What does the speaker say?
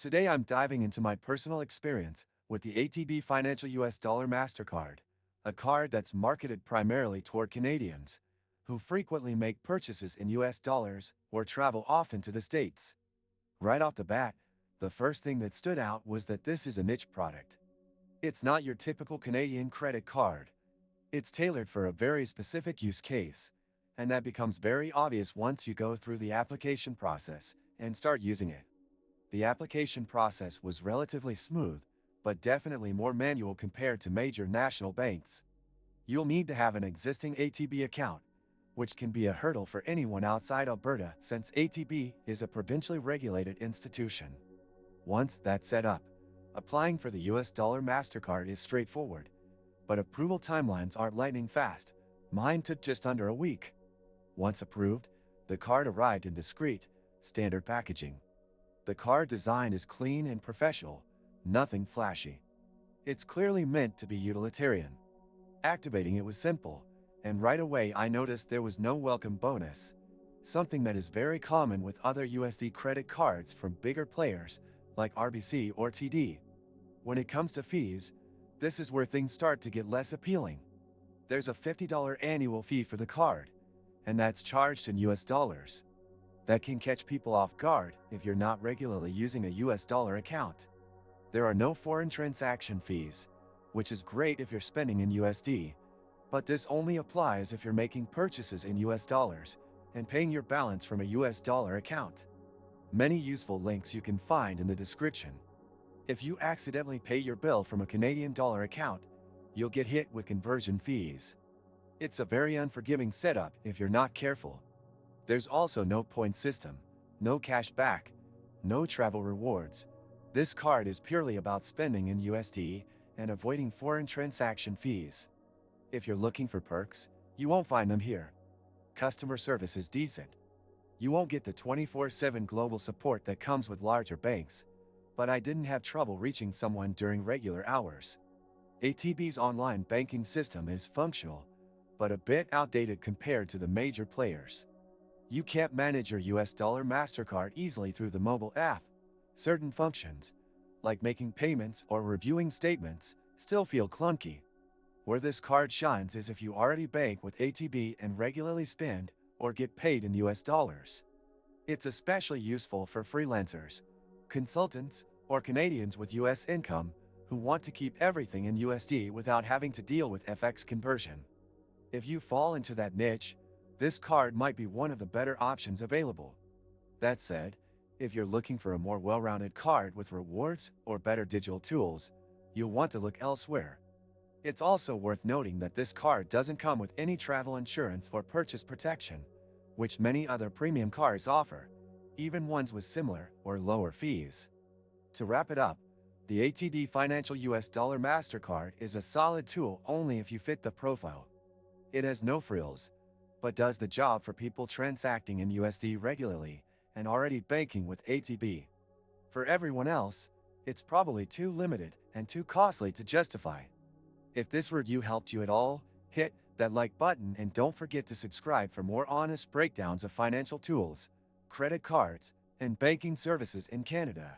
Today I'm diving into my personal experience with the ATB Financial US Dollar Mastercard, a card that's marketed primarily toward Canadians who frequently make purchases in US dollars or travel often to the States. Right off the bat, the first thing that stood out was that this is a niche product. It's not your typical Canadian credit card. It's tailored for a very specific use case, and that becomes very obvious once you go through the application process and start using it. The application process was relatively smooth, but definitely more manual compared to major national banks. You'll need to have an existing ATB account, which can be a hurdle for anyone outside Alberta since ATB is a provincially regulated institution. Once that's set up, applying for the US Dollar Mastercard is straightforward, but approval timelines aren't lightning fast. Mine took just under a week. Once approved, the card arrived in discreet, standard packaging. The card design is clean and professional, nothing flashy. It's clearly meant to be utilitarian. Activating it was simple, and right away I noticed there was no welcome bonus, something that is very common with other USD credit cards from bigger players like RBC or TD. When it comes to fees, this is where things start to get less appealing. There's a $50 annual fee for the card, and that's charged in US dollars. That can catch people off guard if you're not regularly using a US dollar account. There are no foreign transaction fees, which is great if you're spending in USD, but this only applies if you're making purchases in US dollars and paying your balance from a US dollar account. Many useful links you can find in the description. If you accidentally pay your bill from a Canadian dollar account, you'll get hit with conversion fees. It's a very unforgiving setup if you're not careful. There's also no point system, no cash back, no travel rewards. This card is purely about spending in USD and avoiding foreign transaction fees. If you're looking for perks, you won't find them here. Customer service is decent. You won't get the 24/7 global support that comes with larger banks, but I didn't have trouble reaching someone during regular hours. ATB's online banking system is functional, but a bit outdated compared to the major players. You can't manage your US Dollar Mastercard easily through the mobile app. Certain functions, like making payments or reviewing statements, still feel clunky. Where this card shines is if you already bank with ATB and regularly spend or get paid in US dollars. It's especially useful for freelancers, consultants, or Canadians with US income who want to keep everything in USD without having to deal with FX conversion. If you fall into that niche, this card might be one of the better options available. That said, if you're looking for a more well-rounded card with rewards or better digital tools, you'll want to look elsewhere. It's also worth noting that this card doesn't come with any travel insurance or purchase protection, which many other premium cards offer, even ones with similar or lower fees. To wrap it up, the ATB Financial US Dollar Mastercard is a solid tool only if you fit the profile. It has no frills, but does the job for people transacting in USD regularly and already banking with ATB. For everyone else, it's probably too limited and too costly to justify. If this review helped you at all, hit that like button and don't forget to subscribe for more honest breakdowns of financial tools, credit cards, and banking services in Canada.